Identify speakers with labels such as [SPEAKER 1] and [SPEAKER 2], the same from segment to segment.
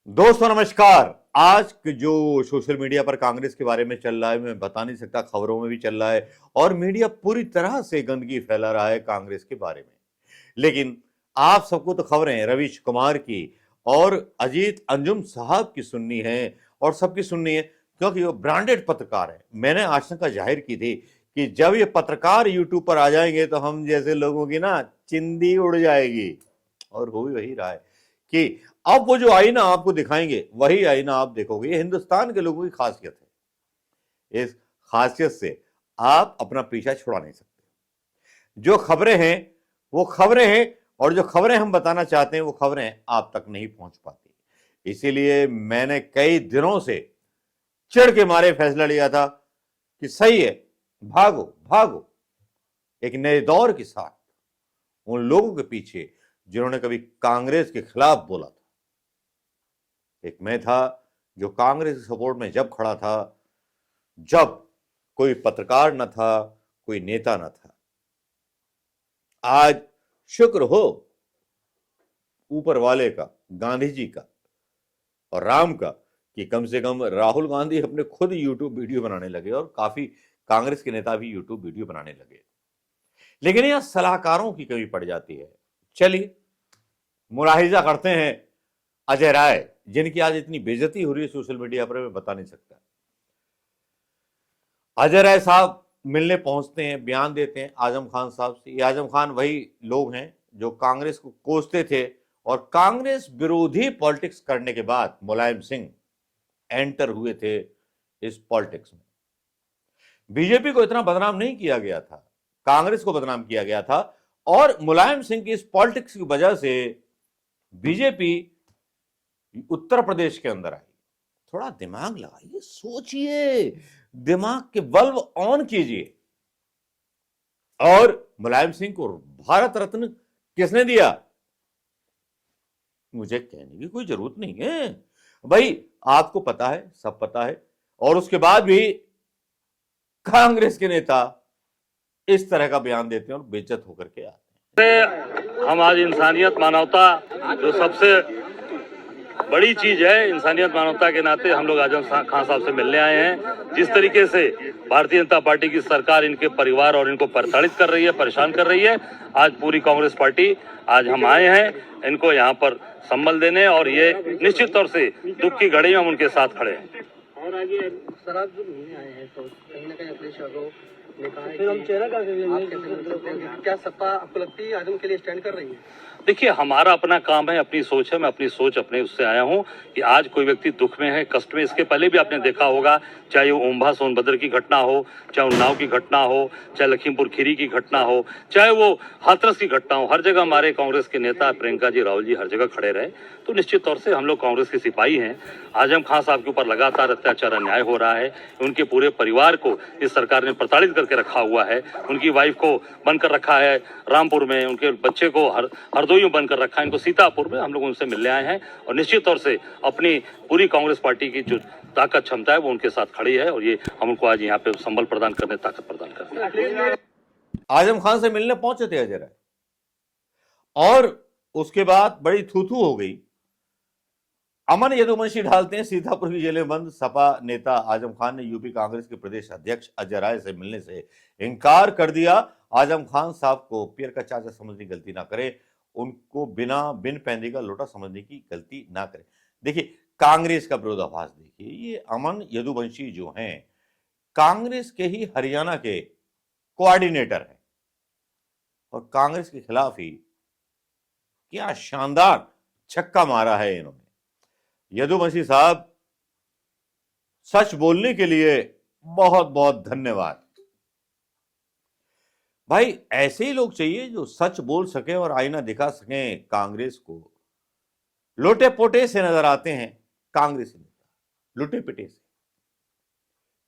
[SPEAKER 1] दोस्तों नमस्कार। आज के जो सोशल मीडिया पर कांग्रेस के बारे में चल रहा है मैं बता नहीं सकता, खबरों में भी चल रहा है और मीडिया पूरी तरह से गंदगी फैला रहा है कांग्रेस के बारे में। लेकिन आप सबको तो खबरें रवीश कुमार की और अजीत अंजुम साहब की सुननी है और सबकी सुननी है, क्योंकि वो ब्रांडेड पत्रकार है। मैंने आशंका जाहिर की थी कि जब ये पत्रकार यूट्यूब पर आ जाएंगे तो हम जैसे लोगों की ना चिंदी उड़ जाएगी, और हो भी वही रहा है कि अब वो जो आईना आपको दिखाएंगे वही आईना आप देखोगे। ये हिंदुस्तान के लोगों की खासियत है। इस खासियत से आप अपना पीछा छुड़ा नहीं सकते। जो खबरें हैं वो खबरें हैं, और जो खबरें हम बताना चाहते हैं वो खबरें आप तक नहीं पहुंच पाती। इसीलिए मैंने कई दिनों से चिढ़ के मारे फैसला लिया था कि सही है, भागो भागो एक नए दौर के साथ उन लोगों के पीछे जिन्होंने कभी कांग्रेस के खिलाफ बोला था। एक मैं था जो कांग्रेस के सपोर्ट में जब खड़ा था, जब कोई पत्रकार न था, कोई नेता न था। आज शुक्र हो ऊपर वाले का, गांधी जी का और राम का, कि कम से कम राहुल गांधी अपने खुद यूट्यूब वीडियो बनाने लगे और काफी कांग्रेस के नेता भी यूट्यूब वीडियो बनाने लगे। लेकिन यह सलाहकारों की कमी पड़ जाती है। चलिए मुलाहिजा करते हैं अजय राय, जिनकी आज इतनी बेइज्जती हो रही है सोशल मीडिया पर, मैं बता नहीं सकता। अजय राय साहब मिलने पहुंचते हैं, बयान देते हैं आजम खान साहब से। ये आजम खान वही लोग हैं जो कांग्रेस को कोसते थे, और कांग्रेस विरोधी पॉलिटिक्स करने के बाद मुलायम सिंह एंटर हुए थे इस पॉलिटिक्स में। बीजेपी को इतना बदनाम नहीं किया गया था, कांग्रेस को बदनाम किया गया था, और मुलायम सिंह की इस पॉलिटिक्स की वजह से बीजेपी उत्तर प्रदेश के अंदर आई। थोड़ा दिमाग लगाइए, सोचिए, दिमाग के बल्ब ऑन कीजिए। और मुलायम सिंह को भारत रत्न किसने दिया? मुझे कहने की कोई जरूरत नहीं है भाई, आपको पता है, सब पता है। और उसके बाद भी कांग्रेस के नेता इस तरह का बयान देते हैं और बेइज्जत होकर के आते
[SPEAKER 2] हैं। हम आज इंसानियत मानवता जो सबसे बड़ी चीज है, इंसानियत मानवता के नाते हम लोग आजम खान साहब से मिलने आए हैं। जिस तरीके से भारतीय जनता पार्टी की सरकार इनके परिवार और इनको प्रताड़ित कर रही है, परेशान कर रही है, आज पूरी कांग्रेस पार्टी, आज हम आए हैं इनको यहाँ पर संबल देने, और ये निश्चित तौर से दुख की घड़ी में हम उनके साथ खड़े हैं।
[SPEAKER 3] और आगे सर, आप जो नहीं आए हैं तो कहीं ना कहीं अखिलेश यादव ने कहा है कि क्या सत्ता आपको लगती है आजम के लिए स्टैंड कर रही है?
[SPEAKER 2] देखिए, हमारा अपना काम है, अपनी सोच है, मैं अपनी सोच अपने उससे आया हूं कि आज कोई व्यक्ति दुख में है, कष्ट में, इसके पहले भी आपने देखा होगा, चाहे वो ओम्भा सोनभद्र की घटना हो, चाहे उन्नाव की घटना हो, चाहे लखीमपुर खीरी की घटना हो, चाहे वो हाथरस की घटना हो, हर जगह हमारे कांग्रेस के नेता प्रियंका जी, राहुल जी हर जगह खड़े रहे। तो निश्चित तौर से हम लोग कांग्रेस के सिपाही हैं। आजम खान साहब के ऊपर लगातार अत्याचार अन्याय हो रहा है, उनके पूरे परिवार को इस सरकार ने प्रताड़ित करके रखा हुआ है, उनकी वाइफ को बनकर रखा है रामपुर में, उनके बच्चे को हरदोई में बनकर रखा है, इनको सीतापुर में। हम लोग उनसे मिलने आए हैं और निश्चित तौर से अपनी पूरी कांग्रेस पार्टी की जो ताकत क्षमता है वो उनके साथ खड़ी है, और ये हम उनको आज यहाँ पे संबल प्रदान करने, ताकत प्रदान करने।
[SPEAKER 1] आजम खान से मिलने पहुंचे थे अजय राय, और उसके बाद बड़ी थू-थू हो गई। अमन यदुवंशी डालते हैं सीतापुर की जेल में बंद। सपा नेता आजम खान ने यूपी कांग्रेस के प्रदेश अध्यक्ष अजय राय से मिलने से इनकार कर दिया। आजम खान साहब को पियर का चाचा समझने की गलती ना करे, उनको बिन पैंदी का लोटा समझने की गलती ना करे। देखिए, कांग्रेस का विरोधाभास देखिए, ये अमन यदुवंशी जो हैं कांग्रेस के ही हरियाणा के कोऑर्डिनेटर हैं, और कांग्रेस के खिलाफ ही क्या शानदार छक्का मारा है इन्होंने। यदुवंशी साहब, सच बोलने के लिए बहुत बहुत धन्यवाद। भाई, ऐसे ही लोग चाहिए जो सच बोल सके और आईना दिखा सके कांग्रेस को। लोटे पोटे से नजर आते हैं कांग्रेस नेता, लुटे पिटे से,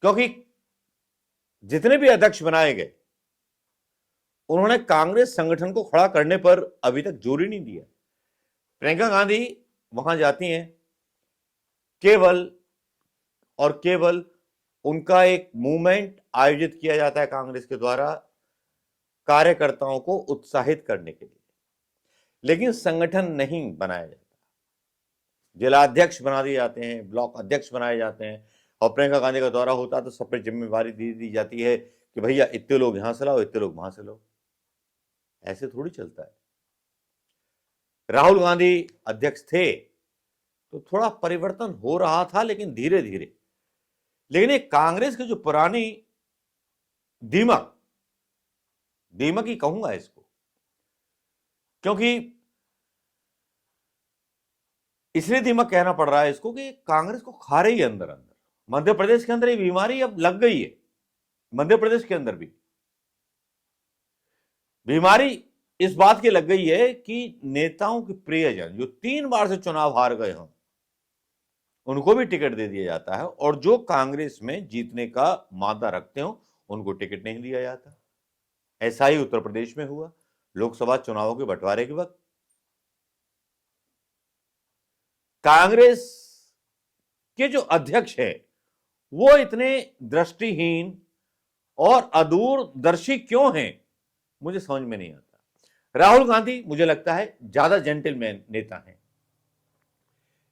[SPEAKER 1] क्योंकि जितने भी अध्यक्ष बनाए गए उन्होंने कांग्रेस संगठन को खड़ा करने पर अभी तक जोर ही नहीं दिया। प्रियंका गांधी वहां जाती हैं केवल और केवल उनका एक मूवमेंट आयोजित किया जाता है कांग्रेस के द्वारा कार्यकर्ताओं को उत्साहित करने के लिए, लेकिन संगठन नहीं बनाया जाता। जिलाध्यक्ष बना दिए जाते हैं, ब्लॉक अध्यक्ष बनाए जाते हैं, और प्रियंका गांधी का दौरा होता है तो सब पे जिम्मेवारी दी जाती है कि भैया इतने लोग यहां से लाओ, इतने लोग वहां से लाओ। ऐसे थोड़ी चलता है। राहुल गांधी अध्यक्ष थे तो थोड़ा परिवर्तन हो रहा था, लेकिन धीरे धीरे। लेकिन ये कांग्रेस की जो पुरानी दीमक ही कहूंगा इसको, क्योंकि इसलिए दीमक कहना पड़ रहा है इसको कि कांग्रेस को खा रही है अंदर अंदर। मध्य प्रदेश के अंदर ये बीमारी अब लग गई है। मध्य प्रदेश के अंदर भी बीमारी इस बात की लग गई है कि नेताओं के प्रियजन जो 3 बार से चुनाव हार गए हैं, उनको भी टिकट दे दिया जाता है, और जो कांग्रेस में जीतने का मादा रखते हो उनको टिकट नहीं दिया जाता। ऐसा ही उत्तर प्रदेश में हुआ लोकसभा चुनावों के बंटवारे के वक्त। कांग्रेस के जो अध्यक्ष है वो इतने दृष्टिहीन और अदूरदर्शी क्यों हैं, मुझे समझ में नहीं आता। राहुल गांधी मुझे लगता है ज्यादा जेंटलमैन नेता हैं,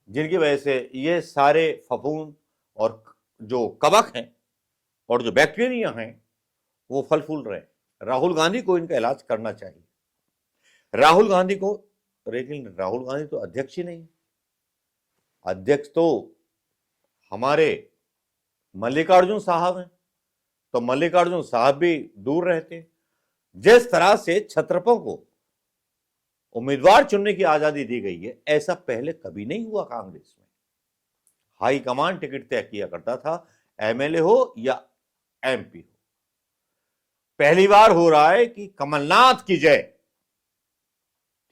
[SPEAKER 1] जिनकी वजह से ये सारे फफूंद और जो कवक हैं और जो बैक्टीरिया हैं वो फल फूल रहे हैं। राहुल गांधी को इनका इलाज करना चाहिए। राहुल गांधी को, लेकिन राहुल गांधी तो अध्यक्ष ही नहीं। अध्यक्ष तो हमारे मल्लिकार्जुन साहब हैं, तो मल्लिकार्जुन साहब भी दूर रहते हैं। जिस तरह से छत्रपों को उम्मीदवार चुनने की आजादी दी गई है, ऐसा पहले कभी नहीं हुआ कांग्रेस में। हाईकमान टिकट तय किया करता था, एमएलए हो या एमपी हो। पहली बार हो रहा है कि कमलनाथ की जय।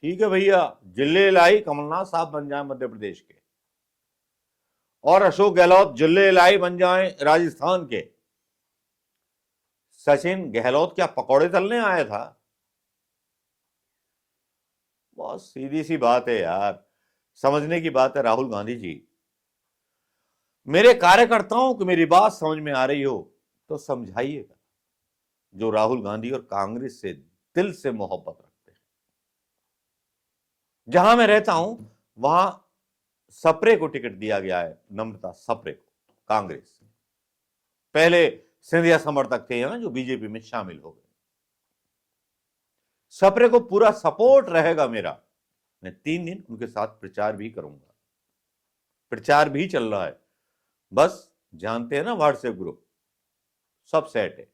[SPEAKER 1] ठीक है भैया, जिले लाई कमलनाथ साहब बन जाए मध्य प्रदेश के, और अशोक गहलोत जिले लाई बन जाए राजस्थान के। सचिन गहलोत क्या पकौड़े तलने आया था? बहुत सीधी सी बात है यार, समझने की बात है। राहुल गांधी जी, मेरे कार्यकर्ताओं को मेरी बात समझ में आ रही हो तो समझाइएगा, जो राहुल गांधी और कांग्रेस से दिल से मोहब्बत रखते हैं। जहां मैं रहता हूं वहां सप्रे को टिकट दिया गया है, नम्रता सप्रे को, कांग्रेस से। पहले सिंधिया समर्थक थे यहां जो बीजेपी में शामिल हो गए। सप्रे को पूरा सपोर्ट रहेगा मेरा। मैं 3 दिन उनके साथ प्रचार भी करूंगा। प्रचार भी चल रहा है, बस जानते हैं ना, व्हाट्सएप ग्रुप सब सेट है।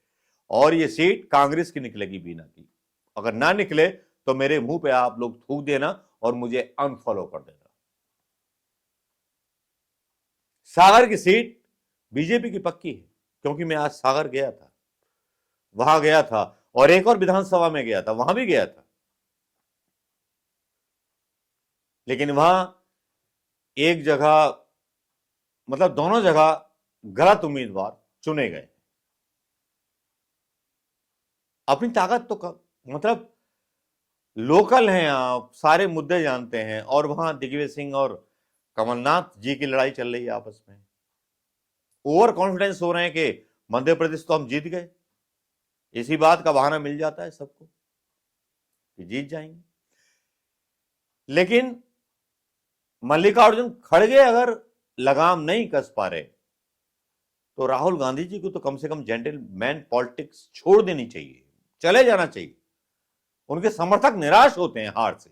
[SPEAKER 1] और ये सीट कांग्रेस की निकलेगी बीना की। अगर ना निकले तो मेरे मुंह पे आप लोग थूक देना और मुझे अनफॉलो कर देना। सागर की सीट बीजेपी की पक्की है, क्योंकि मैं आज सागर गया था, वहां गया था, और एक और विधानसभा में गया था, वहां भी गया था। लेकिन वहां एक जगह, मतलब दोनों जगह गलत उम्मीदवार चुने गए। अपनी ताकत तो मतलब लोकल हैं आप, सारे मुद्दे जानते हैं, और वहां दिग्विजय सिंह और कमलनाथ जी की लड़ाई चल रही है आपस में। ओवर कॉन्फिडेंस हो रहे हैं कि मध्य प्रदेश तो हम जीत गए। इसी बात का बहाना मिल जाता है सबको कि जीत जाएंगे। लेकिन मल्लिकार्जुन खड़गे अगर लगाम नहीं कस पा रहे तो राहुल गांधी जी को तो कम से कम जेंटलमैन पॉलिटिक्स छोड़ देनी चाहिए, चले जाना चाहिए। उनके समर्थक निराश होते हैं हार से।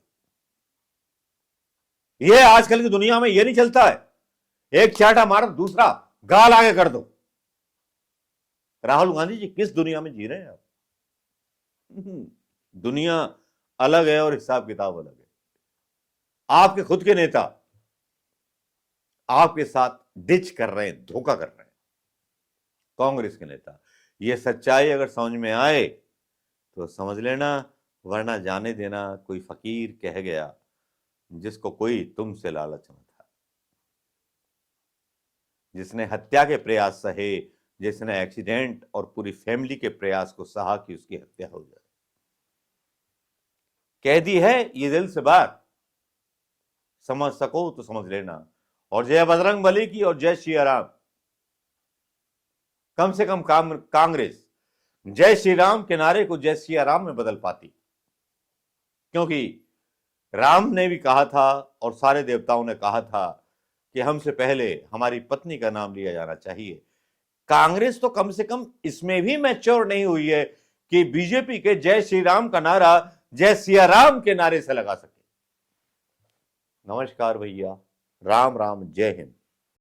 [SPEAKER 1] यह आजकल की दुनिया में यह नहीं चलता है, एक चाटा मारो दूसरा गाल आगे कर दो। राहुल गांधी जी किस दुनिया में जी रहे हैं आप? दुनिया अलग है और हिसाब किताब अलग है। आपके खुद के नेता आपके साथ डिच कर रहे हैं, धोखा कर रहे हैं, कांग्रेस के नेता। यह सच्चाई अगर समझ में आए तो समझ लेना, वरना जाने देना। कोई फकीर कह गया, जिसको कोई तुमसे लालच न था, जिसने हत्या के प्रयास सहे, जिसने एक्सीडेंट और पूरी फैमिली के प्रयास को सहा कि उसकी हत्या हो जाए, कह दी है ये दिल से बात। समझ सको तो समझ लेना। और जय बजरंग बली की और जय श्री राम। कम से कम कांग्रेस जय श्री राम के नारे को जय श्री राम में बदल पाती, क्योंकि राम ने भी कहा था और सारे देवताओं ने कहा था कि हमसे पहले हमारी पत्नी का नाम लिया जाना चाहिए। कांग्रेस तो कम से कम इसमें भी मैच्योर नहीं हुई है कि बीजेपी के जय श्री राम का नारा जय सिया राम के नारे से लगा सके। नमस्कार भैया, राम राम, जय हिंद।